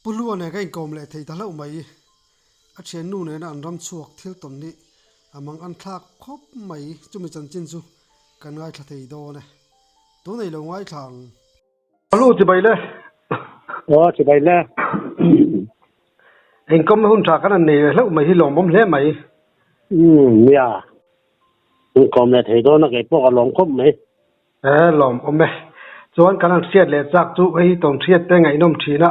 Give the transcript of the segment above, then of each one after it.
pulu ne kai kom le thei talo mai a chen nu ne na an ram chuak thil ton ni amang an thlak khop mai chumi chan chin chu kan ngai thla thei do ne tu nei lo ngai thlang alu ti bai le Thì vậy là en kom hun tha kan ne lo mai hi long bom le mai nhà còn là thấy đó nó cái bộ lòng không mấy lom om me chuan kan an siat le chak chu ei ton thiat te ngai nom thina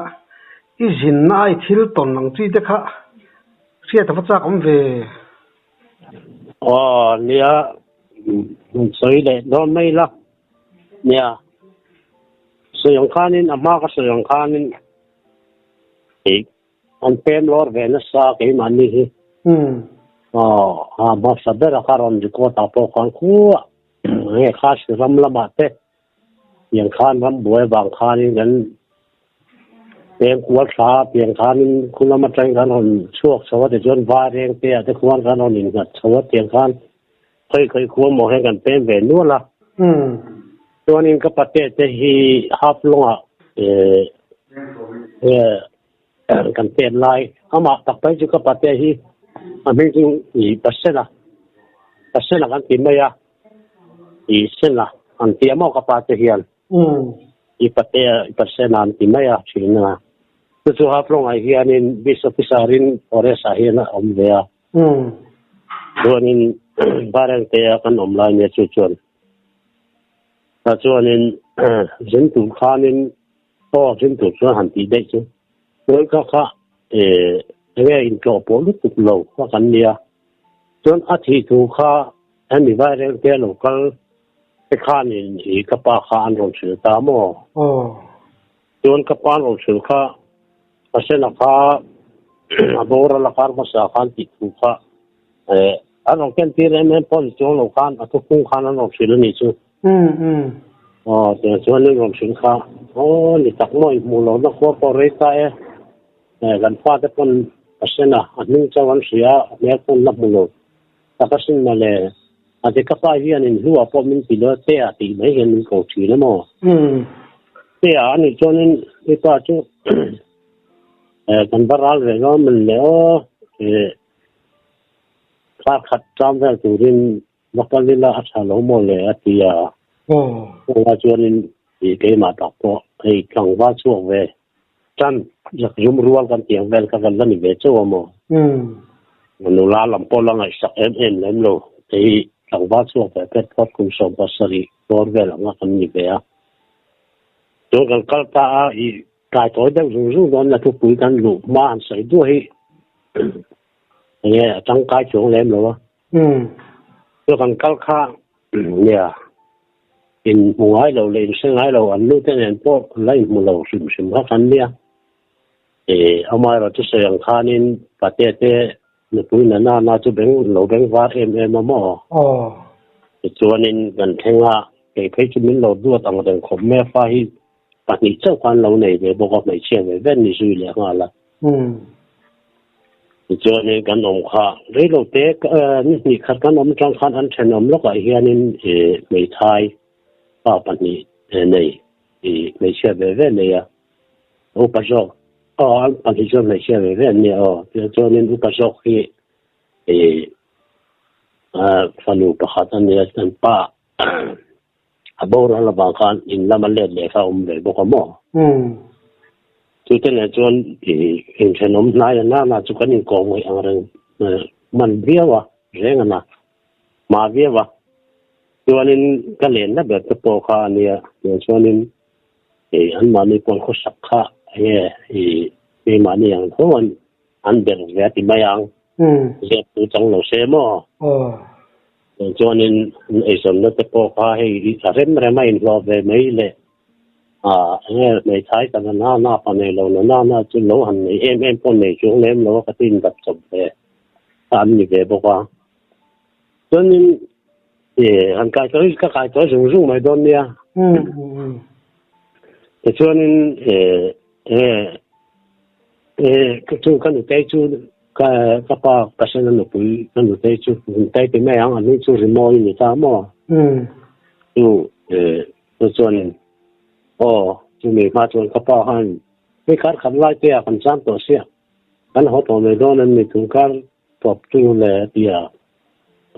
i jin nai thil ton nang chi te kha siat ta chak om ve nhà sợi để đó mấy lắm nhà sợi ông khan nên amma cái sợi ông khan nên thì anh pen lor về nó sa cái mà đi mà sao đó là karon di ko ta po kan khu nghe khas ram la ma te yang khan ram boy bang khan ni gan tem kuat sa piang khan ni kula ma tang kan hon chuak sawa de jon va reng te ate khuan kan hon in gat sawa tiang khan khoi khu mo he gan pen ve nu la chuan in ka pate te hi hap longa kan pen lai ama tak pai chu ka pate hi mình cũng ý bớt là cái tiền mấy à ý xin là anh tiền mà các bạn thể hiện ý bớt là anh tiền mấy à chuyện là tôi cho học long ai hiện in bisa pisarin ores hiện là om về à rồi nên barang te kan online nya chuchun ta cho nên dân tụ khan nên dân tụ cho hẳn tí đấy chứ rồi các nghe in cho bộ lúc tục lâu qua cảnh nia chọn ắt thì thu kha anh đi vay rồi cái lâu cái khan in thì các bà khan rồi xử ta mò chọn các bà rồi xử kha sẽ là kha bố ra là kha mà sa khan thì thu kha anh ông kiến tiền em bỏ chọn lâu khan à thu cũng khan anh ông xử lý chứ thì chọn nên ông xử kha thì chắc mọi mù lâu nó qua bỏ ra tay gần qua cái con asena aning chawan sia me kon lamulo takasin male ade kapa hian in huwa pomin pilo te ati mai hen ko thi le mo te ani chonin eta chu kan baral re no min le o khat cham ve turin makalila atha lo mo le atia wa chonin ke ma ta po ei kang wa chu ve chan giặc yum rual kan tiang vel ka kan lani ve chaw mo nu la lam po lang ai sak em lem lo ei tang ba chu pe pet pot kum so basari tor vel nga kan ni be a to kan kal ta a I kai toy dang zu don la tu pui kan lu ma an sai du hi ye tang kai chung lem lo to kan kal kha ya in muai lo len seng ai lo an lu ten en po lai mu lo sim ha kan nia amai ra chu sayang khanin patete ne puina na chu beng lo beng war em mo chuanin gan thenga ke phei chu min lo du tang deng khom me fa hi pani chau kan lo nei ve bo mai chen ve ven ni su le nga la chuanin gan om kha re lo te ni khat kan om chang khan an then om lo ka hianin mei thai pa pani nei mei che ve ve nei ya o pa jo anh thì cho này xe về với anh nhiều cho nên lúc sau khi phần lúc bắt anh anh pa bố ra là bằng khan in làm lệ lệ sao về bố có mỏ cho nên là cho in trên ông này na cho cái những con người anh rằng mình biết wa riêng anh mà biết wa cho nên cái lệ nó bị cái bộ khan này cho nên anh mà đi con khó sắc kha thì mà niang thon an bel ve ti mayang je tu chang lo se mo cho nên ai som nó te po kha he rem mai lo ve mai le nghe mai thai ta na pa ne lo na chu lo han em pon ne chu lem lo ka tin dap chop ve an ni ve bo ka cho nên an kai to jung mai don nia cho nên cái chú cái cái chú cái ba cái sinh nó bự cái cái chú cái cái mấy anh anh chú thì mua như thế mà chú cho nên chú mình phát cho cái ba han ไม่ขาดขันไล่เตี้ยขันซ้ำตัวเสียกันหัวตัวไม่โดนนั้นมีถุงการตบจูเลยเตี้ย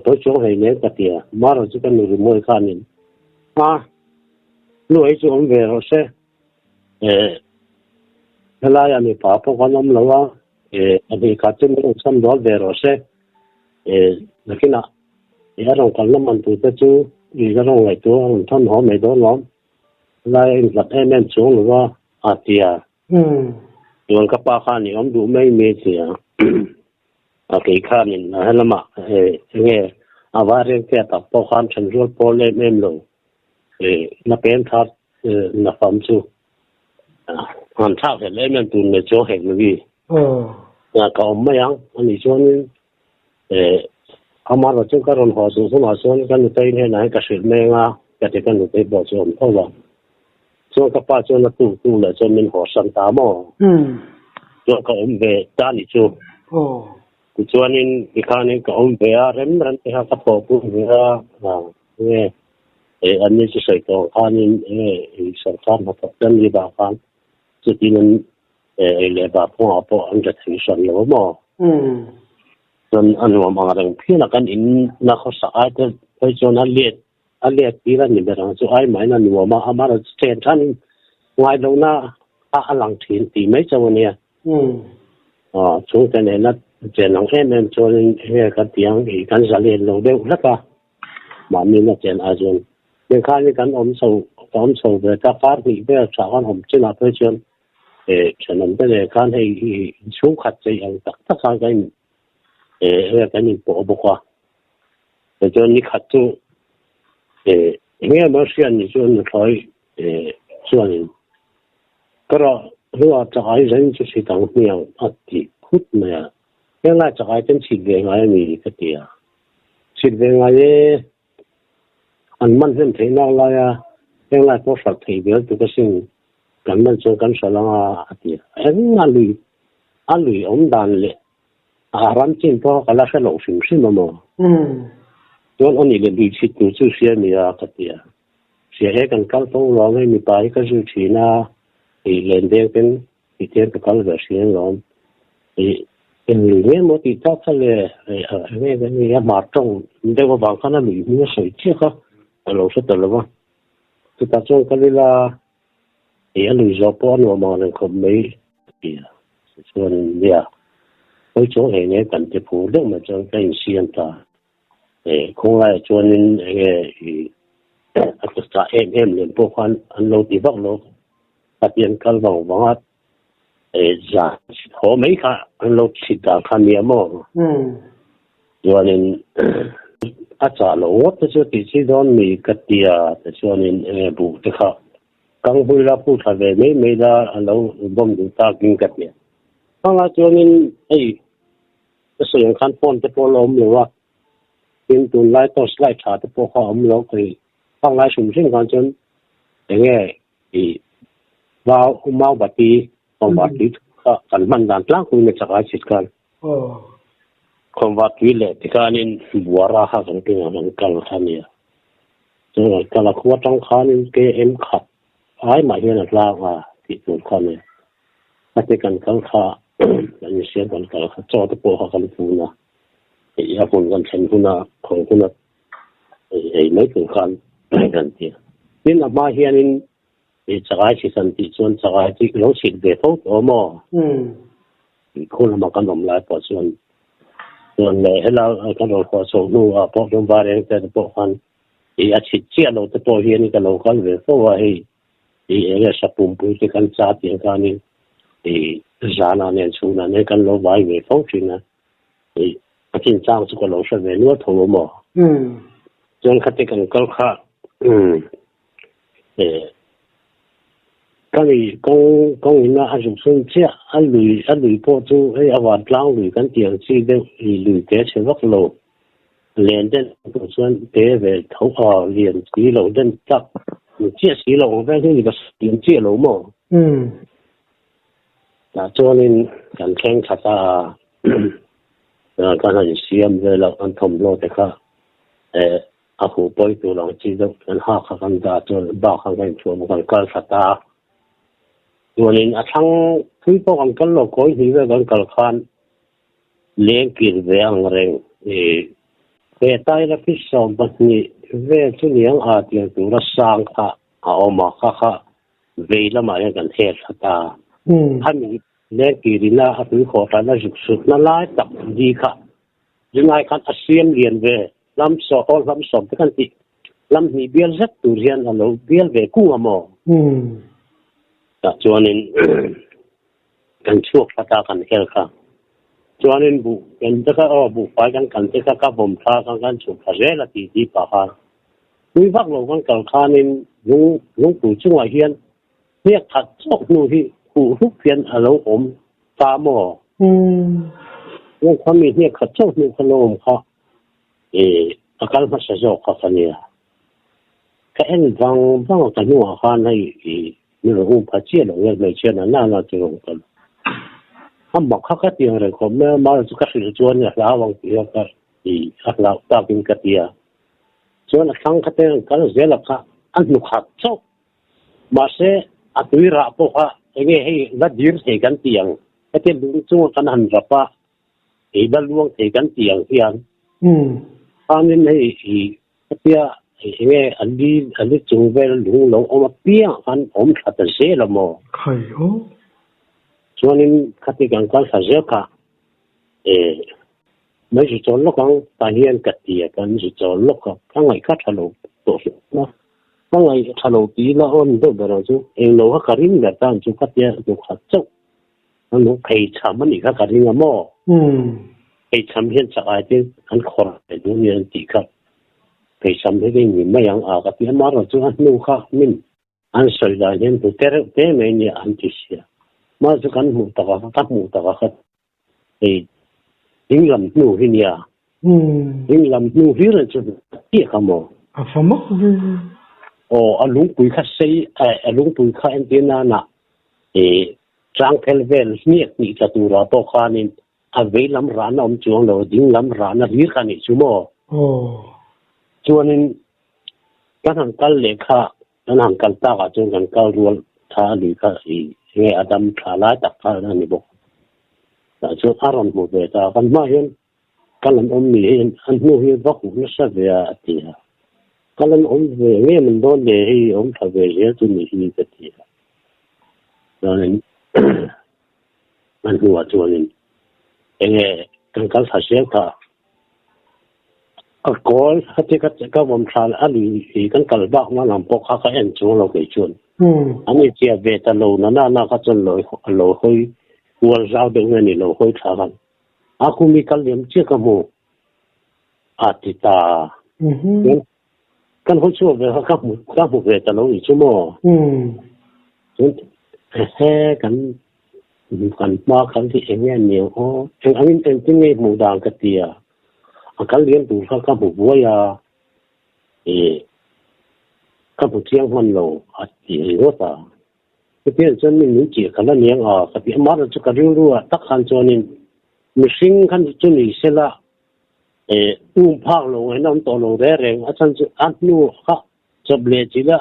ตัวโจ้ให้เนี่ยก็เตี้ยมาเราจะกันหนูมวยขานินนู่นไอ้โจ้เวรเสียเวลาอย่างนี้ป้าพวกเขาน้ำเราว่าอันนี้ขาดจะไม่ต้องซ้ำดอลเวรเสียนักน่ะอย่าลองกันน้ำมันตัวเจ้าอย่าลองไอ้ตัวท่านหัวไม่โดนล้อมไล่หลัดให้แม่โจ้หรือว่าอาเตี้ยโดนกับป้าข้านี่ผมดูไม่มีเสียโอเคข้านี่นะฮะละมาเนี่ยอาว่าเรื่องแค่ตับป้าข้ามฉันรู้ป้าเล่นเอ็มลงนับเป็นทัดนับฟังชูอันท้าเห็นเล่นมันตุนในโจ้เห็นมั้ยก็ไม่ยังอันนี้ช่วงนี้อามาเราจึงการรอนหัวสูงสมาส่วนกันตัวนี้นะก็สืบเมื่อก็จะกันตัวบอกชมเพราะว่าช่วงกับป้าช่วงนั้นตู้เลยจนมันหัวสันตามอช่วงก็เบจานิจูช่วงนี้อีกครั้งนึงก็เบอาเริ่มที่เขาก็พอพูดว่าเนี่ยอันนี้จะใส่ตัวข้านี่สังขารมาตกกันดีบ้างจุดที่มันเลยแบบพวกพวกอันจะถือส่วนหรือว่าจนอันว่ามาเรื่องพี่นักการอินนักศึกษาจะไปจนอันเลียดปีละนี่เป็นอะไรจะไอ้หมายนั่นว่ามาอามาเราเซ็นท่านไว้ลงหน้าหลังถิ่นตีไม่จำเนี่ยช่วงแต่เนี่ยนัดเจนหลังแค่นั้นจนกันเตียงอีกันจะเรียนลงเร็วแล้วก็มามีนัดเจนอาจารย์เรื่องข้านี่กันอมโซ่เวลาฟ้าที่เวลาสาวอมจีน่าเพื่อจนฉะนั้นก็เลยการให้ช่วงขัดใจอย่างตักการกันกันนี่ปอบกว่าแต่จนนี่ขัดจูเนี่ยมันเสียนี่จนคอยส่วนก็รู้ว่าจะให้人就是当面的苦呢原来จะให้真是的ไงมีก็เดียว是的ไงอันมันเห็นที่นั่นเลย原来多少特别这个性根本就跟说了เดียวอันลุยอมดันเลยรันจินพอก็แล้วแค่หลงสิ่งสิ่งมั่วจนอันนี้เลยดูชิดดูชื่อเสียมีก็เดียวเสียให้กันกันต้องร้องให้มีไปก็ชื่อชีน่าเล่นเด็กเป็นที่เทียนกับกันแบบเสียงร้องเป็นหรือเนี่ยมันติดต่อกันเลยเนี่ยเป็นเนี่ยมาตรงเดี๋ยวบางครั้งมีสวยเชี่ยก็เราสุดแต่ละว่าสุดท้ายจงกันเลยละหรือจะป้อนว่ามันคงไม่ดีส่วนเนี่ยไปช่วยเนี่ยกันจะพูดเรื่องมันจะเป็นเสียงตาคงไล่ชวนอัตราเรื่องพวกอันโลดีบักโลปัจจัยการวางว่าจะหัวไม่ค่ะอันโลสิตาคันเมียมั่งชวนอาจารย์โลว่าจะติดที่โดนมีกติกาแต่ชวนบุตรค่ะกังวลพูดอะไรไม่ได้เราบ่มดูตากินกันเนี่ยถ้าเราชวนส่วนขั้นต้นจะพอล้มหรือว่าเป็นตัวไล่ตัวไล่ชาจะพอเขาอมเราเคยฟังไล่สุ่มเช่นกันจนอย่างเงี้ยว่าเมาบัดนี้ของบัดนี้ก็กันมันดันตั้งคุยในสกายสิทธิ์กันของบัดนี้แหละที่การนี้บัวราคาของตัวมันกันท่านเนี่ยจนกันละขั้วต้องขานี่เกมขับหายมาเห็นหลักว่าที่ตัวเขาเนี่ยมาเจอกันกันขาอันนี้เสียกันกันจอดตัวเขากันพูนะอย่าพูดกันเช่นพูนะของพูนะไม่ถึงขั้นกันที่นี่นับมาเฮียนี่จะไงที่สันติส่วนจะไงที่เราสิทธิ์เด็กเขาตัวมั่วคนละมากันอมลายพอส่วนเลยให้เรากันเราพอส่งนู่นพอจงบาร์เองแต่พอคันอาชีพเชี่ยเราจะตัวเฮียนี่กันเรากันเลยเพราะว่าสับปุ่มปุ้ยที่กันจัดอย่างกันนี่จานาเนี่ยชูนั่นกันเราไว้เวฟฟินะจริงจังสุกเราใช้เวนัวทงมั่วจนขัดกันก็ค่ะก็มีกงนะอาจุส่วนเจ้าอันลุยพอจูอวาดล้างลุยกันเตียงซีเดลุยเตะเชวักโลเรียนเด่นส่วนเตะเวทเขาเรียนสีโลเด่นจับเจ้าสีโลแม่ที่นี่ก็เรียนเจ้าโลมั่วแต่จนนี้การแข่งขันการให้เสียมเลยเราอันทำโลแต่ค่ะอาหูปอยตัวหลังจีนอันหาขันดาจนบ้าขันกันชัวร์มันการขัดตา ตัวนี้ทั้งคือพวกกันเราคอยที่ว่ากันกันขันเลี้ยงกินเรื่องเร่งเวทายละพิษสมบัติเวทุเลี้ยงอาเดียงตัวสร้างค่ะเอามาค่ะเวลามาเรื่องกันเทศตาถ้ามีเลี้ยงกินละหรือขอทานละสุดนั่นไล่ตับดีค่ะยังไงกันอาเซียนเรียนเวลำสอบลำสอบที่กันติลำนี้เบี้ยสักตัวเรียนอะไรเบี้ยเวกู้อ่ะมั้งแต่จวนนี้กันช่วงพัฒนากันเฮลค่ะจวนนี้บุกันจะก็บุไปกันจะก็บ่มท่ากันช่วงพัฒนาที่ดีป่ะค่ะวิวัฒน์โลกันกันข้านี้ลุงปู่ช่วยเฮียนเนี่ยขัดชกนู่นที่ปู่ทุกเพียนอะไรผมตาหม้อลุงความมีเนี่ยขัดชกนู่นขนมค่ะอาการมันจะโยกค่ะเนี่ยแค่เอ็นฟังกันนู่นค่ะในนี่เราอุ้มพัชเชียร์เราไม่เชื่อนะน่าจะลงกันถ้าบอกเขาก็เตียงเลยผมเนี่ยมาสุขภาพจวนเนี่ยแล้วบางทีก็เราตาเป็นกระเตียจวนสังกัดเองกันเสียละค่ะอันนุขัดโซ่มาเสียอัตวิระพวกเขาเองให้รัดยืนเสกันเตียงไอ้ที่ลุงจู่กันหันรับว่าบัลลวงเสกันเตียงเพียงตอนนี้ให้เตียอันนี้จงเวลลุงเราเอามาเปี้ยกันผมขัดเสียละมั้งใครโอ้ส่วนนี้ขัดกันกันเสียค่ะไม่ใช่จนลูกของตาเฮียนกัดเดียกันไม่ใช่จนลูกของข้างในขัดทะลุตัวนะข้างในทะลุตีละอ่อนตัวเบลล์จู่เองเราก็การินแบบนั้นจู่ขัดเดียจู่ขัดจู่แล้วเราเพย์ช้ำมันอีกก็การินละมั้งเพย์ช้ำเห็นสักอะไรที่อันขอไปดูเนี่ยตีครับเพย์ช้ำที่นี่ไม่ยังกับที่มาเราจู่อันนู้นค่ะมินอันสวยได้เนี่ยตัวเตะไม่เนี่ยอันที่เสียมาจู่กันหมู่ตะก็ยิ่งลำนู่ที่เนี่ยยิ่งลำนู่ที่เราจะเกี่ยกันมั้งสมมติลุงปุยข้าเสียลุงปุยข้าเอ็นตีน่ะนะจังเพลเวลเนี่ยนี่จะตัวเราตัวข้านี่เวลำร้านอมจวงเรายิ่งลำร้านรีกันนี่ชั่วโมงจวนนี้การทำการเลี้ยงข้าการทำการตากจนการการรวมท่าหรือข้าเนี่ยอดัมท่าไล่ตักข้านั่นนี่บอกแต่ช่วงอารมณ์หมดเลยแต่กันมาเห็นกันลันอมมีเห็นอันนู้นเห็นว่าหุ่นสักเดียร์ตีฮะกันลันอมเวเนี่ยมันโดนเลยให้อมทำเวเยอะจนมีที่นี่ก็ตีฮะดังนั้นมันหัวจวนนี้เองกันการสักเสียค่ะก็เขาที่ก็ผมทานอันนี้กันกันบ้างมาลำพกเขาก็เอ็นจงเราไปชวนอันนี้เจียเวทโลน่าก็จนโลคุยวัวเจ้าเดินนี่เราคุยทางกันอาคุมีกันเลี้ยงเชื่อกันมูอาติตากันเขาช่วยไปเขาข้ามเวทโลอีกชั่วโมงแค่กันมากันที่เองเนี่ยเหนียวเองอันนี้เองที่ไม่หมู่ด่างกระเตียกันเลี้ยงดูเขาข้ามบัวยาข้ามเชียงมันโลอาติโรตาเพื่อนจนมีหนุ่มจีกันแล้วเนี่ยกับพี่มาเราจะกันรู้ว่าตักขันจนนี่มีสิ่งขันจนนี่เสละอุ้มพักลงให้น้ำตัวลงแรงอาจารย์จะอันนู้เขาจะเบลจีละ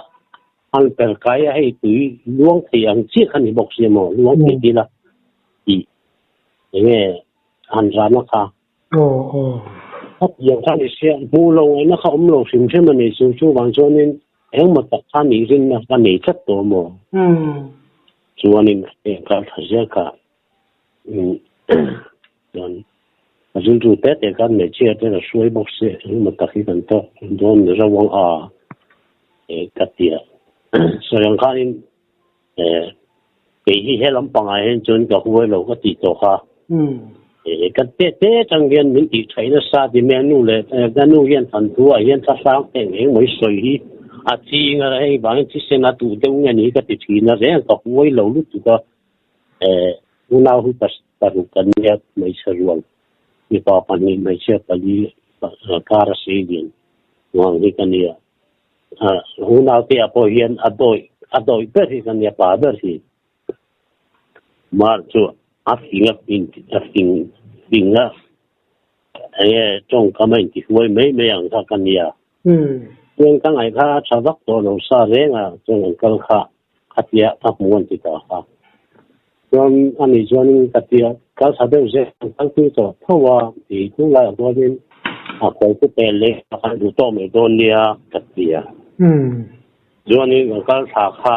อันเป็นกายให้ตุยล้วงเสียงเชี่ยขันนี่บอกเสียหมอล้วงจีละอย่างเงี้ยอันร้านนะคะถ้าอย่างท่านเสียมูลงไอ้นะเขาลงสิ่งเช่นมันนี่จู่ๆบางจนนี่เอ็งมาตักขันนี่รินนะกันนี่ชัดตัวหมอส่วนนี้การทำเสียค่ะจนจู่แต่กันเนี่ยเชื่อแต่ละช่วยบอกเสียมันตักที่กันต่อโดนระวังกัดเดียส่วนอย่างข้านี่ปีที่ให้ลำปังไอ้จนกับหัวเราก็ติดต่อค่ะกันแต่จังเรียนมันติดใช้แล้วซาดิเมนูเลยกันนู่นเรียนทันตัวเรียนทัศน์เองไม่สวยอาทิตย์อะไรบางที่เซนาตูเดี๋ยวเงี้ยนี่ก็ติดที่นั่นเองกับหัวเราลุกตัวอุณาหุตัสตารุกันเนี่ยไม่เชื่อรวมมีป่าปันนี้ไม่เชื่อปลีการเสียดินวางที่กันเนี่ยอุณาที่อภัยเย็นอดอยเปิดที่กันเนี่ยป่าเปิดที่มาจู่สิ่งละไอ้จงก็ไม่ติดไว้ไม่อย่างท่ากันเนี่ยเรื่องตั้งไอ้ข้าชาวบ้านตัวเราซาเร่งจงกันขัดเยอะทับม้วนติดต่อค่ะ chuan ani chuan ka tia ka sa de je ang tu to thawa ti tu la do din a ko ku te le ka du to me do nia ka tia chuan ni ka sa kha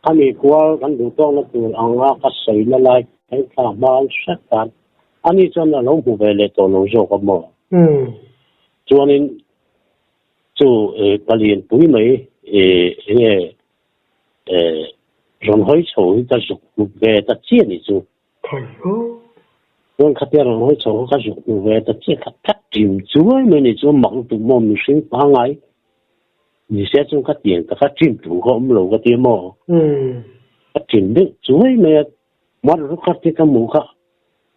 ani kwal kan du to na tu anga ka sei la lai kai ka ma sa kan ani chuan na lo bu ve le to lo jo ka mo chuan ni chu palien pui mai rồi hỏi số ta dục về ta chia đi chú, rồi khách hàng hỏi số ta dục về ta chia cắt tìm chú ấy mình chú mong tụ mong mình sinh ba ngày, mình sẽ chúng khách tiền ta cắt tìm tụ họ không lâu cái tiền mò, cắt tìm được chú ấy mình mà lúc cắt thì cái mũ khác,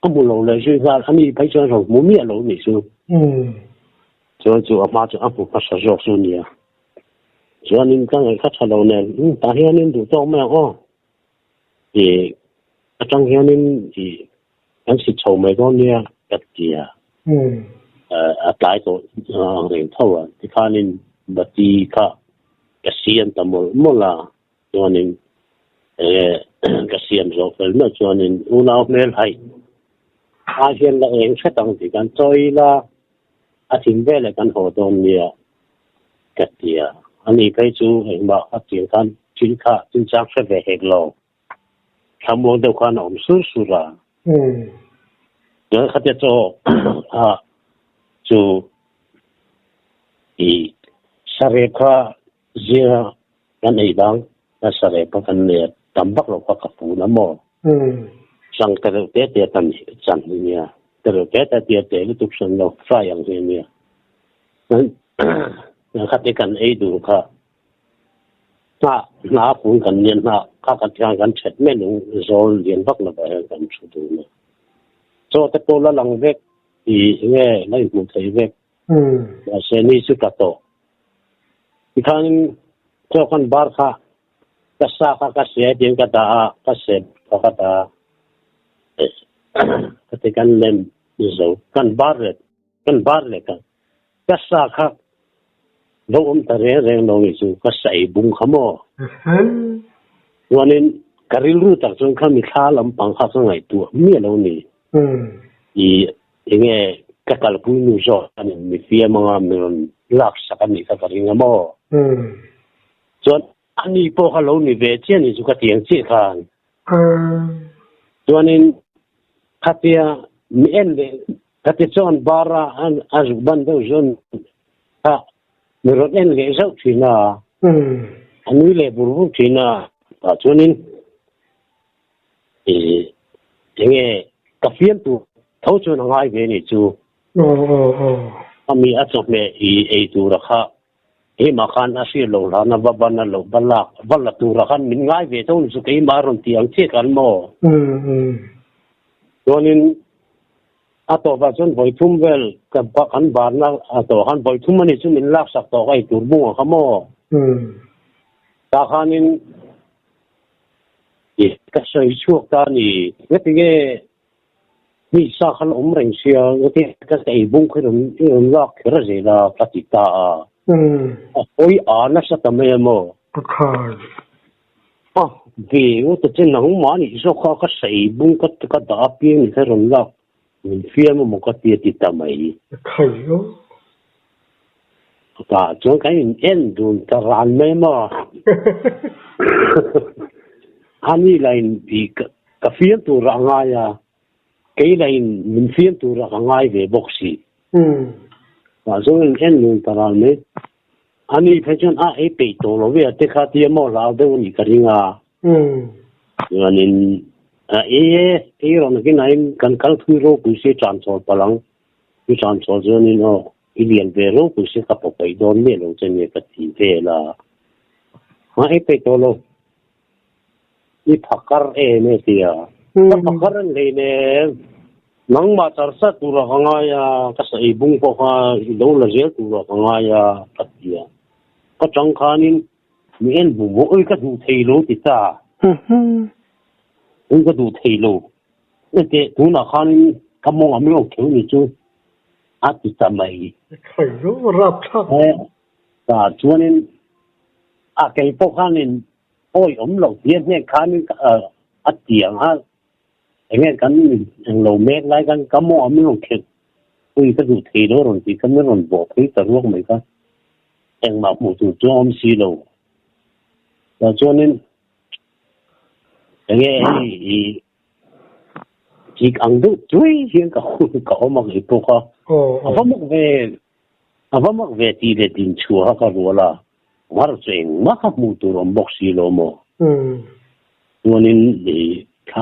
cái mũ lâu lại rồi ra anh đi phải cho rồi mũ miệng lâu này chú, cho chú mà chú ăn phụ phát sản xuất chú nhiều. Cho nên các người khách hàng này, ta hiện nên đủ to mà thì trong hiện nên thì anh sẽ chầu mấy con nia cái kia, tại chỗ人头thì khả nên bất kỳ cái tiền tầm một là cho nên cái tiền rồi phải nói cho nên u nào mới hay, hiện là anh sẽ tăng thì cái chơi là hiện về là cái hoạt động nia cái kia. anh ấy cái chú hình bảo phát triển kan chính xác sẽ về hết lo, tham mưu được quan ông sửa ra, nhớ khách cho chú ý sareka zia kan ấy đang là sareka kan này tầm bắc lộc các phụ nắm mò, sang cái đầu tết thì tầm chẳng như nha, cái đầu tết thì cái tục sinh lộc phảiอย่างnhư nha, khách kan ấy đủ cả, na phun kan niên na các cái kan chết mấy nung rồi liên bắc là phải kan chủ đủ nữa, cho cái tô là lăng vét thì nghe lấy một thấy vét, và xe ni sự cả tổ, thì khang cho con bar kha, cái sa cái xe điện cái đá cái xe cái đá, cái kan lên rồi kan bar rồi cái sa khác đâu ông ta rèn đâu vậy chú cái sậy bung khăm ô, cho nên cái rilu ta chúng khăm khá lắm bằng khá sang ngày tua mía đâu nè, thì nghe cái cái bui nu rồi anh mình phía mà mình lắc sắc anh cái cái ngắm ô, cho anh đi po khá lâu nè về trên thì chú cái tiếng chết khan, cho nên cái tiếng miễn về cái tiếng chọn bara anh chụp ban đâu chọn người rồi em cái sao thì là anh ấy lại buru thì là cho nên thì nghe cà phê tu thấu cho nó ngay về này chú mình ở trong này ấy tu ra khá ấy mà khăn ở phía lâu là nó vẫn là lâu vẫn là tu ra khăn mình ngay về thôi chú cái mà rồi tiếng chếtกันmò cho nên atau bahkan boytum wel kebakan barna atau kan boytum ni cuma lak sak to kai turbung kamu takhanin ka sai chuak ta ni ngetinge ni sa khan reng sia ngeti ka sai bung khirun lak khira zela patita oi ana sa tame mo khai vì वो तो chân nóng mà ni so kha ka sai bung ka da pi ni khirun lak mình phía mà một cái tiệt tầm ấy, khai đó, và trong cái mình ăn đồ ta làm mấy mà, anh ấy lại bị cái phía tu ra ngay à, cái này mình phía tu ra ngay về bốc xì, và trong mình ăn đồ ta làm mấy, anh ấy phải chọn ấy bị tổ lo về tất cả tiền mà lao đâu như cái gì à, cho nên rồi cái này cần các thứ rồi cũng sẽ tràn trộn palang, cái tràn trộn cho nên nó cái liền về rồi cũng sẽ gặp phải đòn miệng rồi cho nên cái gì về là mà ấy phải tổ lo, cái phakar này thì cái phakar này nè, nang mà chả sát tu ra ngay à, cái sợi bung có ha, đâu là dễ tu ra ngay à, cái gì à, cái trăng khanin miễn bung mỗi cái đủ thầy lố thì ta cái đủ thầy lố, cái đủ nào khan cái mông ẩm lông kiểu như chú, thì tầm ấy, khai đó rap thắc, cho nên cái bộ khan nên ôi ẩm lông tiền này khan tiếng ha nghe cái lầu mét lại cái cắm mỏ mới không thiệt tôi cái dù thì đó rồi thì cái nó còn bỏ cái tờ ruộng mấy cái em mà một chủ cho xí lầu và cho nên nghe chỉ ăn được chuối hiện có một cái bộ ha Apa mak về thì để tin chùa ha cái là mà chuyện mà không mua đồ bọc xí lầu mà cho nên thì khá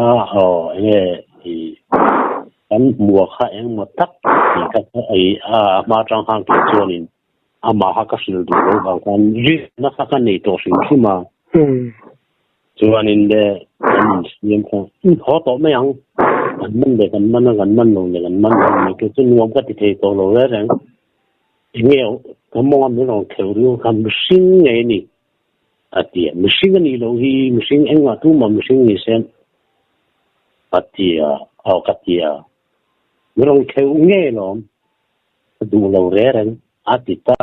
nghe thì kan mua kha eng mo tak thì ka ai ma chang hang ki chonin ama ha ka sil du lo ba kan ri na kha kan nei to sin chi ma chuanin de an sim ko ho to me yang man de kan man lo ne kan man ni ke chu nuam ka ti the to lo le rang ngeo ka mo am lo kheu ru kan sing nei ni atia machine ni lo hi machine eng wa tu ma machine ni sen atia au katia Merong keu nghe lo du lo re ren atita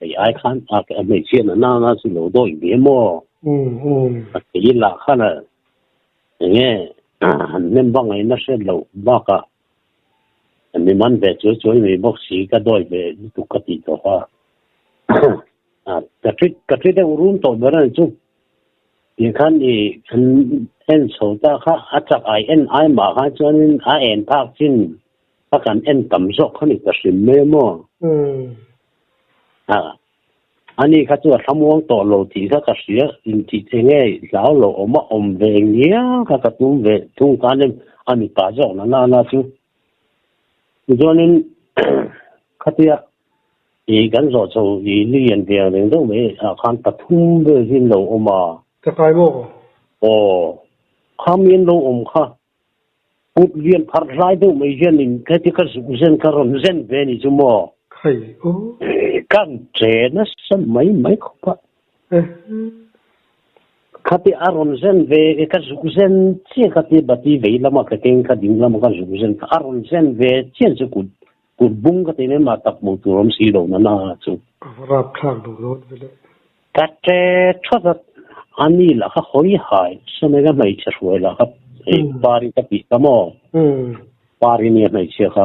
cái ai khan cái mấy chuyện na sự lo đôi bia mo cái là khan là nghe nên bằng ấy nó sẽ lo ba cả mình mang về chỗ mình bóc xí cái đôi về tụ cái gì đó cái chuyện đó uống tổ bữa nay chung thì khan thì en số ta kha chắc ai mà kha cho nên en thác xin các anh em tầm rõ khá này là sự mê mô anh ấy khá chú là thăm uống tổ lộ thì các cái sự thì thế nghe giáo lộ mà về nhé các tú về tung cá nên anh ấy bà rõ là chú cho nên khá tiếc thì gắn rõ châu thì liền về đến đâu mấy khán tập thung về xin lộ mà cái cái bộ khá miên lộ khá Út viên phát rãi đâu mấy dân mình cái dân cái rồng dân về này chú mò các trẻ nó sân mấy không có cái rồng dân về cái dân chia cái bát về là mà cái cái điểm là mà cái dân rồng dân về chia cho cụt bung cái này mà tập một tụi ông xí đâu nó chú cái trẻ cho ra anh ấy là cái hối hại sao mấy cái mấy chết rồi là cái pari tapi kamu pari ni mai sia kha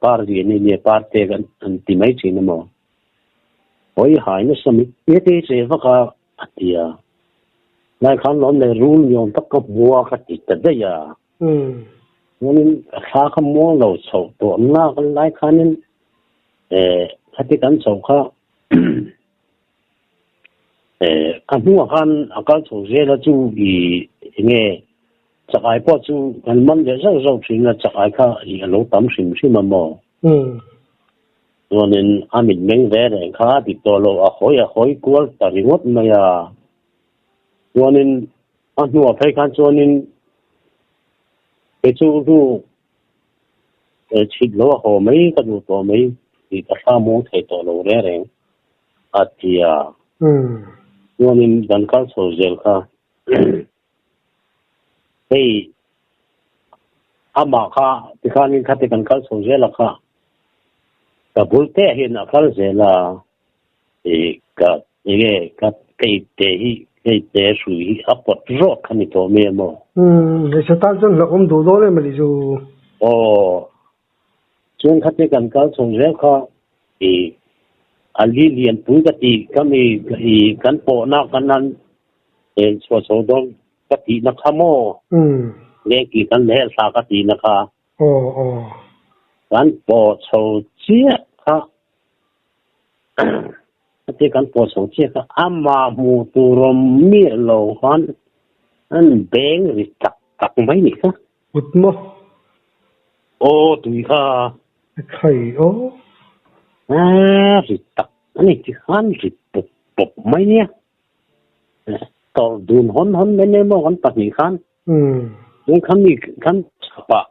pari ni parte kan antimai china mo hoi hai na sami yete se va ka atia lai khan lon le rule yon tak ka bua ka ti ta da ya nin kha ka mo lo so to na ka lai khanin khati kan so kha kan huwa khan akal so je la chu gi nghe chắc ai bỏ chú anh mình để rất chuyện là chắc ai cả thì lâu tắm xìm mà mò cho nên anh mình về để khá thì to lâu hỏi của ta thì ngót mà cho nên anh nuôi phải khăn cho nên cái chú chỉ lâu họ mấy cái đồ to mấy thì ta sao muốn thấy to lâu đấy thì cho nên gần cả số giờ cả hey ama kha tikhanin khate kan kal so je la kha ka bulte hin akal je la ka kai te su hi apot ro khani to me mo le satan jon la om do do le mali ju chun khate kan kal so je kha ali lian pu ka ti kami kan po na kanan so dong cái gì nó khăm mồ, nghe kỳ căn lẽ sao cái gì nó khá, căn bộ sầu chia khá, cái căn bộ sầu chia khá, ama mù tu rom mía lầu hoan, anh bén rồi cặc mấy nị khá, bút mò, tùy khá, khẩy rồi anh ấy chỉ hắn rồi bột mấy nhé. Tàu đun hôn bên em mà hôn tạt nhỉ khăn, nhưng khăn sapa,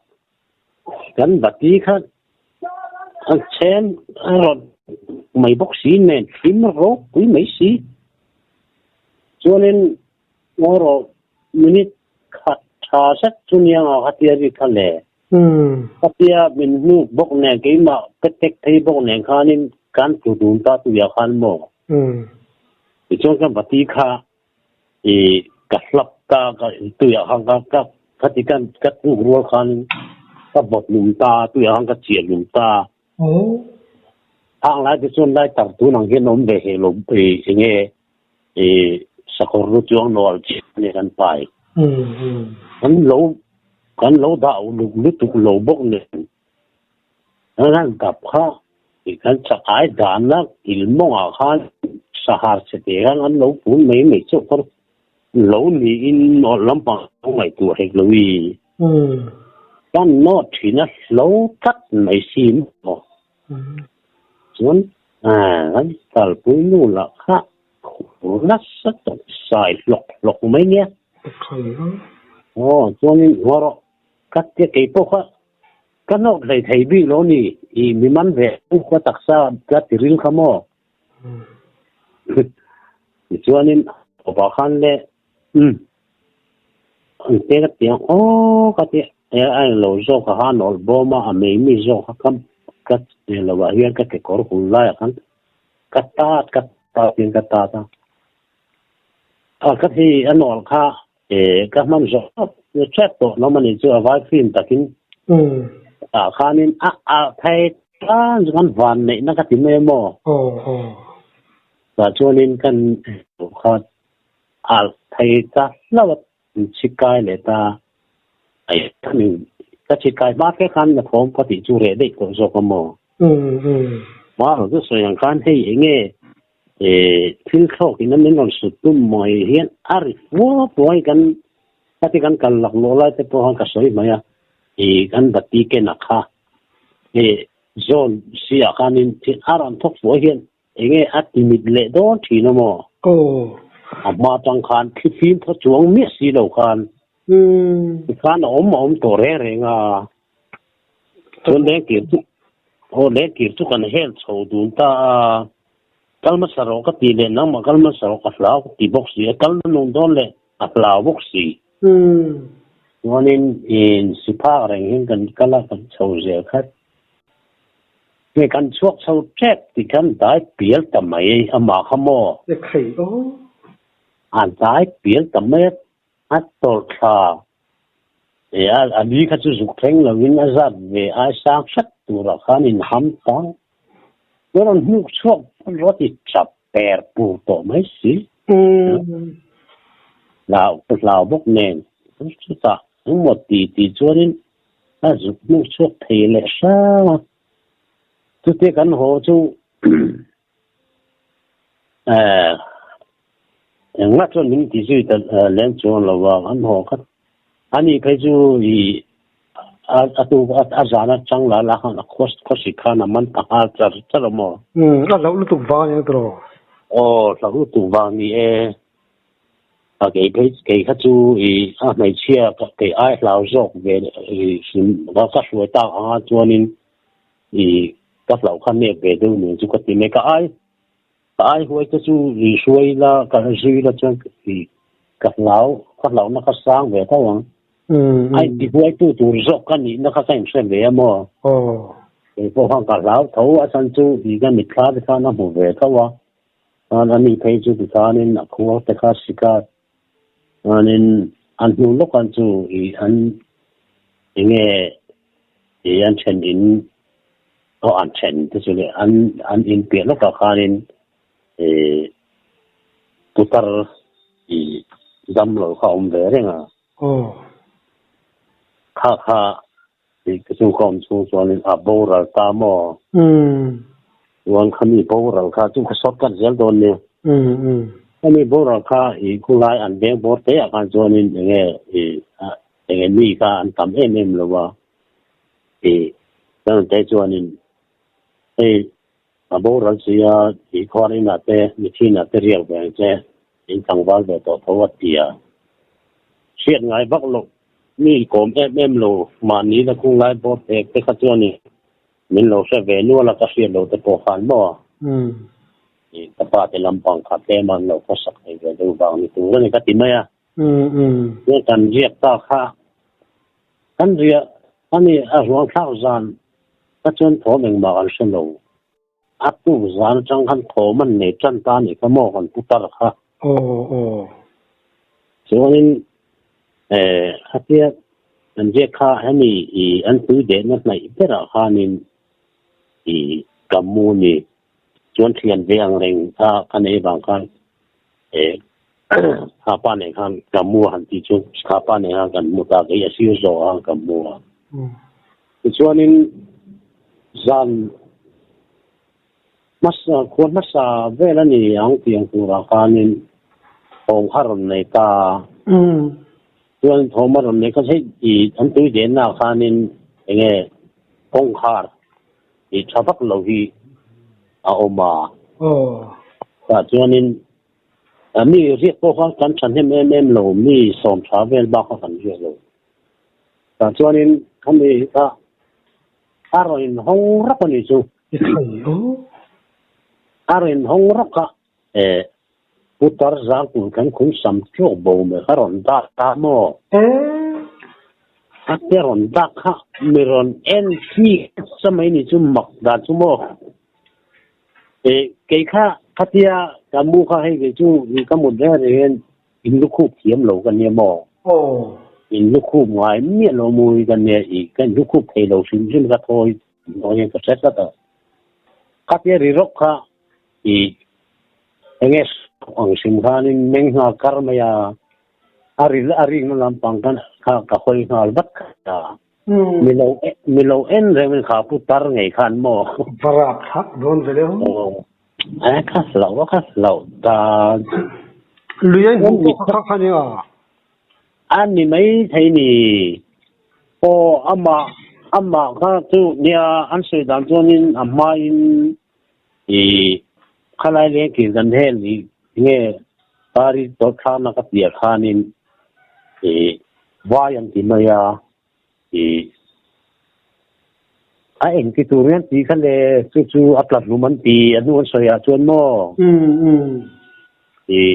khăn bát đi khăn, anh xem rồi mấy bốc xí này phim rốt quý mấy xí, cho nên ngồi rồi mình khá sát cho nhau họ hạt đi khăn lệ, hạt mình nu bốc này cái mà cái thấy bốc này khăn nên khăn tụt đun ta tụi khăn mò, thì trong cái bát đi khăn thì cắt lấp ta tu ya hang ka khatikan ka tu ro khan ka bot lum ta tu ya hang ka chia lum ta ang lai de chon lai tar tu nang ge nom de he lo e nge e sakor ru chuang nol chi ne kan pai kan lo da lu lu tu lo bok ne nan kap kha i kan cha ai da na il mo a khan sahar se te an lo pu me chu kor lo ni in no lam pa mai tu he lo wi kan no thina lo kat mai sim mo chuan an tal pu nu la kha nó rất là xài lọc mấy nhé cho nên họ cắt cái bốc á cái nó thầy bị nó nè thì mình mang về cũng có đặc sắc cái tiền không mò cho nên họ bảo khăn đấy cái tiếng cái anh lâu rồi cả hắn nó bỏ mà mình rồi cái là vậy cái cổ hùn lại khăn cái ta tiếng cái ta cái thì anh nói các mình rõ chat to nó mình chưa vài phim takin khá nên thay ta vẫn van này nó cái gì mà mò và cho nên cần khá thay ta là vật chỉ cái này ta mình cái chỉ cái ba cái khăn là không có thể chú rể đấy cũng rồi có mò mà ở cái số yang khăn hay nghe phil khâu thì nó mới còn sụt tung mọi hiện vô bôiกันtapi kan kalau lola te pohon kasoi maya kan bati ke nakha zone sia kanin ti aram thok fo hian enge atimit le do thino mo amma tang khan khi phim tho chuang mi si lo khan khan om to re nga ton le ki tu kan hel chho dun ta kalma saro ka ti le nang ma kalma saro ka flaw ti box ye kalma nong don le a flaw box si ngonin in sipa reng hin kan kala kan chho je khat ke kan chuak chho trek ti kan dai piel tamai ama khamo để khỉ đó an dai piel tamai at tol kha ali kha chu zuk theng lo win azat ve a sang shat tu ra khan in ham ta ron hu chuak roti chap per pu to mai si lao bốc nền chúng ta một tỷ cho nên ta giúp nó chuộc thầy lệ sao tôi thấy căn hộ chú ngắt cho mình tỷ duy lên chỗ là vào căn hộ khác anh ấy cái chú thì tu giá nó chẳng là hàng khó xí khăn mà mình chắc là mò nó lâu lúc tụng vang như thế lâu lúc tụng vang thì cái chú thì này chia cái ai lao dọc về nó các suy ta cho nên thì các lão khăn này về đâu mình chú có tìm cái ai huống cái chú thì suy là cái suy là cho thì các lão nó các sang về thôi ai thì huống tu dọc cái này nó các sang về mà thì phố hàng các lão thấu ở sân chú thì cái mít khá thì khá nó không về thôi anh ấy thấy chú thì khá nên là không có khá xí cả nên anh nuôi lúc anh chú thì anh nghe thì anh chân in anh chân tức là anh in biết lúc đó khá nên tụt ra thì dám lo không về đấy à khá thì cái chú không chú cho nên bầu ra ta mòวันขมีโบราณค่าจุ่มขสอบกันเสียโดนเนี่ยขมีโบราณค่าอีกคนไล่อันเดียบดเตะกันจนนี่อย่างเงี้ยมีค่าอันทำเอ็มหรือว่าตั้งแต่จนนี่โบราณเสียอีกคนน่ะเตะมีที่น่ะเตะเรียกแบบเจ้อินสังวาลแบบตัวทวัตเตียเชียดไงบักลกมีกลมเอ็มโลมานี้แล้วคนไล่บดเตะไปขจรนี่mình lo sẽ về nữa là cái chuyện lo tới bộ phận đó, thì các bạn thì làm bằng các cái mà lo có sắc này về đâu vào thì cũng là cái gì mấy à, nhưng cần riêng ta khác, cần riêng anh ấy ở ruộng thảo gian, các chuyện thổ mình mà ăn sinh lo, áp tu gian trong hắn thổ mình này chân ta này cái mỏ còn bút ta khác, cho nên hatia an je kha hani I an tu de na nai pera khanin I kamu ni chuan thian veang reng tha kan e bang khan kha pa ne khan kamu han ti chu kha pa ne han kan mu ta ke ya siu zo han kamu chuanin zan masa khuan masa vela ni ang tiang tu ra khanin ong haron nei ta chuan thomaron ne ka sei I an tu de na khanin enge ong khar I thapak lo hi a oma ta chuanin mi riek ko kan chan hem lo mi som travel ba ka kan je lo ta chuanin kan ni ta aroin hong rak ni chu aroin hong rak ka putar zal kun kan khum sam chu bo me haron da ta mo ateron da kha miron en fi samai ni chu mak da chu mo ke kha khatia kamu kha he ge chu ni kamu de ren in lu khu thiam lo kan ne mo in lu khu ngai mi lo mui kan ne I kan lu khu thei lo sim sim ka thoi no yen ka set ta khatia ri rok kha I enges ong sim khan in meng ha karma ya ari na lam pang kan ka khoi ngal bat ka milo en re men kha pu tar ngai khan mo parat khak don vele ho kha lao ta luyai hu kha khani an ni mai thai ni o ama kha tu nia an se dan chonin amma in khalai le ki gan he ni nge pari to kha na ka tia khanin wayan ti maya a eng ki tu rian ti khan le chu atlat luman ti anu an soya chuan mo ye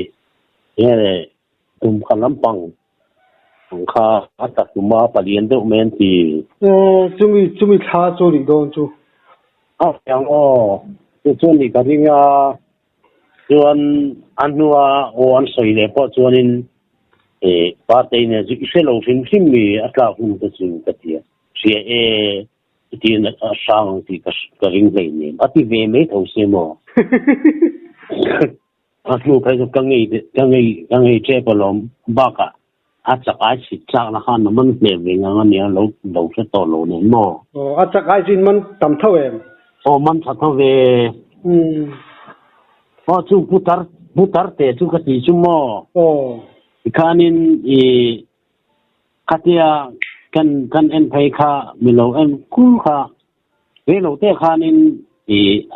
tum khalam pang kha atat ma palien do men ti chumi tha chu ri don chu yang chu ni ka ringa chuan anua o an soi le po chuanin pa te ne ju se lo sim mi atla hu ta chu ka tia sia ti na sang ti ka ring le ni ati ve me tho se mo atlu kai so kangai che palom ba ka a chak ai si chak na khan man le ve nga nga ne lo se to lo ne mo a chak ai sin man tam thau em man tha tho ve chu putar te chu ka ti chu mo khanin katia kan en phai kha milo en ku kha ve lo te khanin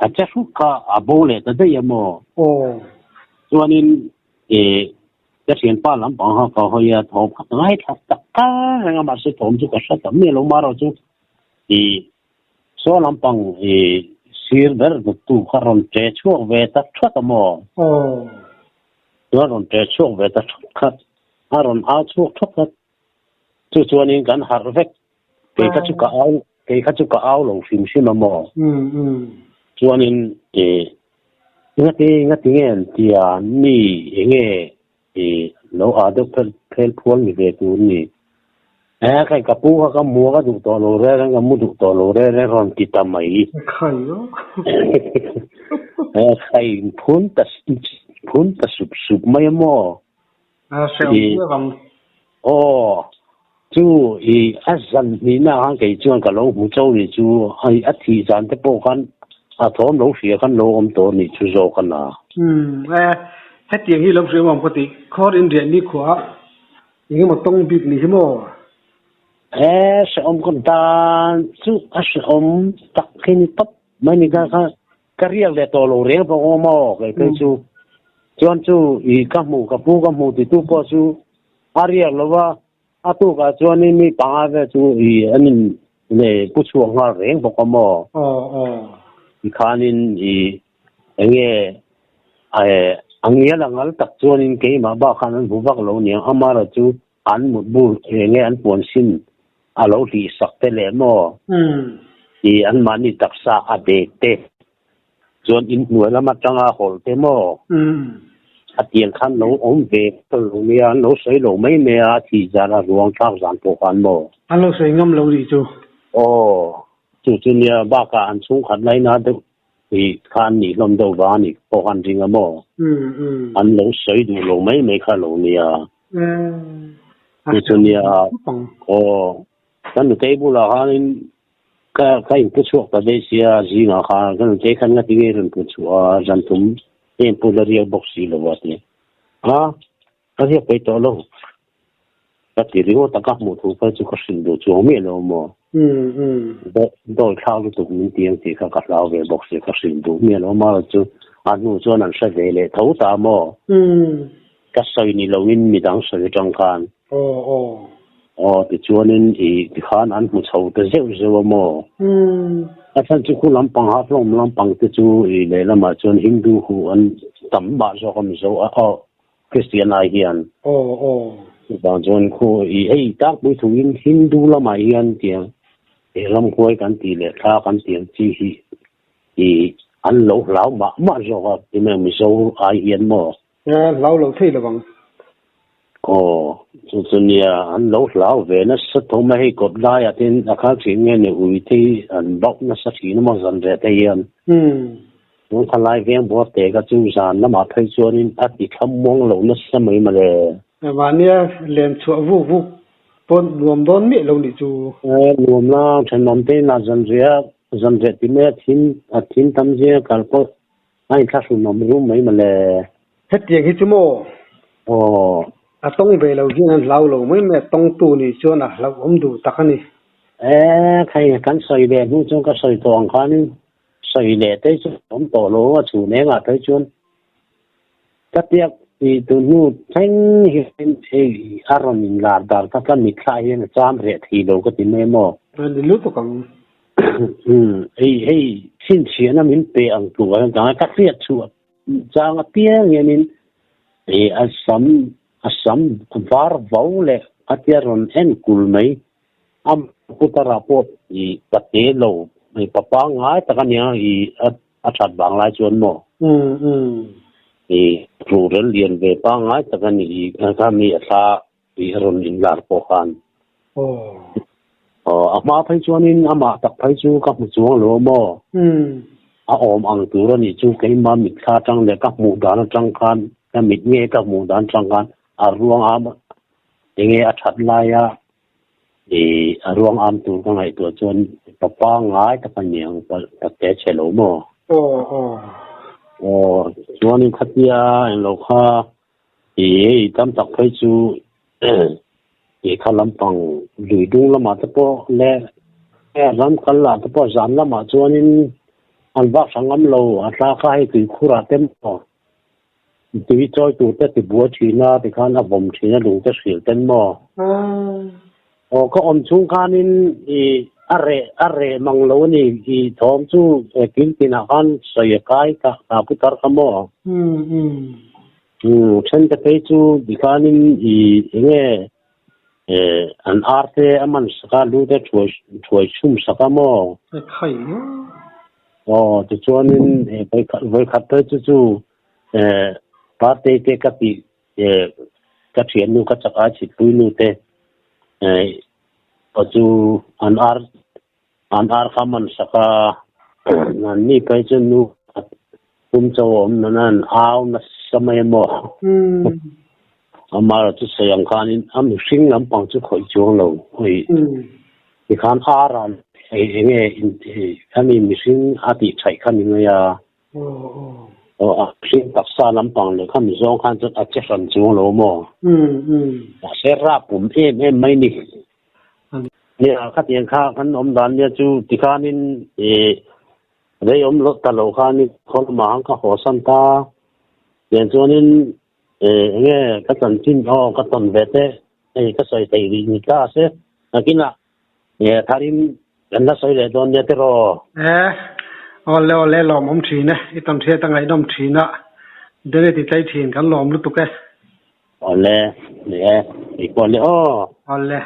a cha su kha a bo le ta de mo chuaninจะเสียนป้าลำปางเขาเขาอย่าถมเขาให้ทักตะก้าอะไรมาสิถมจุกสัตว์มีลงมาเราจุโซลำปางซีร์เดอร์ตุขารอนเจชัวเวตัดชัดมอขารอนเจชัวเวตัดชัดขารอนอาชัวชัดชัวนี้กันฮาร์เวกเกยจุกเอาลงฟิมชิมมอชัวนี้งัดเงี้ยที่นี่เงี้ยเราอาจจะเพลพวงมีเรื่องนี้ใครกับผู้เขามัวก็ดูตัวโลเร่ก็มุดูตัวโลเร่รอนกิตาไม่ใครเนาะใครพ้นแต่สุบไม่หม้อเสียงจู่อาจารย์นี่นะฮะกี่จวนกับหลวงปู่เจ้านี่จู่อาทิตย์จันทร์พวกกันถมหลวงเสียกันหลวงตัวนี่จู่โจกันนะถ้าเตียงที่เราเสียว่าปกติคอร์อินเดียนี่ขวาอย่างนี้มันต้องบิดนี่ใช่ไหมสมคนตาจู่สมตักขึ้นปั๊บไม่มีการเรียกเลยตัวเราเรียกพวกมอเลยคือจู่กับหมูติดตู้พอจู่เรียกเราว่าตู้กับจู่นี่มีปังอะไรจู่อันนี้เนี่ยผู้ช่วยงานเรียกพวกมอข้านี่อย่างเงี้ยอันนี้หลังจากตัดจวนนี้มาบ้าขันบุบกเราเนี่ยอามาเราจูอันหมดบุอย่างเงี้ยอันปวนสินเราที่สักแต่เล่มอันมันนี่ตักษาอเดกเตจวนอินหน่วยแล้วมาจังอาหอลเตม tiền khăn lỗ ốm về từ mía lỗ sấy lỗ mấy mía thì ra là ruộng trao giảm bộ khoản mồ anh lâu sấy ngâm lâu đi chú chú nia ba cả anh xuống khăn lấy nó được thì khăn nhỉ lâm đầu vào nhỉ bộ khoản gì ngâm mồ anh lỗ sấy đủ lỗ mấy mấy khăn lỗ mía chú nia cái cái bu là hắn cái cái chuột tại đây xia gì ngà khá cái khăn cái gì rồi cái chuột dân thùng em phụ là riêng bốc xì là vậy cái gì phải cho lâu cái gì đó tất cả mọi thứ phải chịu khó xin được chỗ mấy lâu mà đôi khâu lúc tụi mình tiền thì các lão về bốc xì khó xin được mấy lâu mà chứ anh nuôi cho nên sẽ về lại thấu ta mà cái sợi này lâu mình đang sợi trong can thì cho nên thì khán anh cũng sầu tới dễ mà anh chỉ có làm bằng hát làm bằng cái chú này là mà cho Hindu của anh tầm bạc cho con số Christian này hiền bằng cho anh cô ấy tác với thủ Hindu là mà hiền tiền thì làm quay cái tiền lệ ra cái tiền chi thì anh lâu lão mà cho thì mình số ai hiền mà lâu thế là bằng cho nên anh lão về nó rất thông mấy cột đai trên các chuyện nghe nhiều ủy thì anh bóc nó rất chỉ nó mà dần dần đây nó thay lại về bỏ tệ cái chú sản nó mà thấy cho nên thì không mong lâu nó sẽ mấy mà để và nia liền chùa vu bốn luồng đón miệng lâu đi chú luồng là trên nông tên là dần dần thì mấy thiên tâm gì cả có anh khác số nông luôn mấy mà để hết tiền hết chú mô tông về lâu riêng lâu mấy mẹ tông tu này cho là lâu ôm đủ tắc này cái sợi đèn nu cho cái sợi toàn cái sợi đèn tới cho ôm tổ lúa chủ nén à tới chuyên các tiệc thì từ nu thanh thì aron mình làm đào các cái mít khai hiện chăm rẻ thì đâu có tìm em mò lúc tôi còn xin chuyện là mình bề ăn tuổi cái các tiệc chuột trang cái tiếng nghe mình asam var vaule atiaron en kulmei putarapot patelo papa ngai takanya achat banglai chon mo rural lian ve pa ngai takani kami asa ron inlar pohan ama phai chonin ama tak phai chu ka mu chuang lo mo om ang tu ro ni chu kai ma mi kha tang le ka mu dan tang khan ka mi nge ka mu dan tang khan ruang am nghe achat laya ruang am tu ka ngai tu chon papa ngai ta kan yang ta te chelo mo chuan in khatia en lo kha tam tak phai chu khalam pang lui dung lama ta po le ram kal la ta po zan lama chuan in an ba sangam lo ata khai tu khura tem po tui choi tu te ti bua china ti khan a bom china lung te sil ten mo ko om chung khan in are mang lo ni thom chu kin tin a khan sai kai ka putar ka mo chen te pe chu di khan in nge an arte aman saka lu te choi chum saka mo khai ti chuan in vai khat te chu parte te ka ti ka thian nu ka chaka chi pui nu te chu an ar khaman saka nan ni kai chu nu chawom nan aw na samay mo amara chu sayang khanin am hring lam pang chu khoi chuang lo hoi ti khan aran nge ami mishing ati chai khan ni ya hring taksa lam pang le khan zong khan chu a che ran chuang lo mo se ra pum em mai ni ni kha tiang kha khan om dan ya chu ti khanin rei om lo ta lo khanin khol ma ka ho san ta yan chuanin nge ka tan chin ka ton ve te ka soi te ri ni ka se akina tharin kan la soi le don ya te ro ole lom om thi ne I tam the ta ngai dom thi na de ti tai thin kan lom lu tu ke ole ne I ko le ole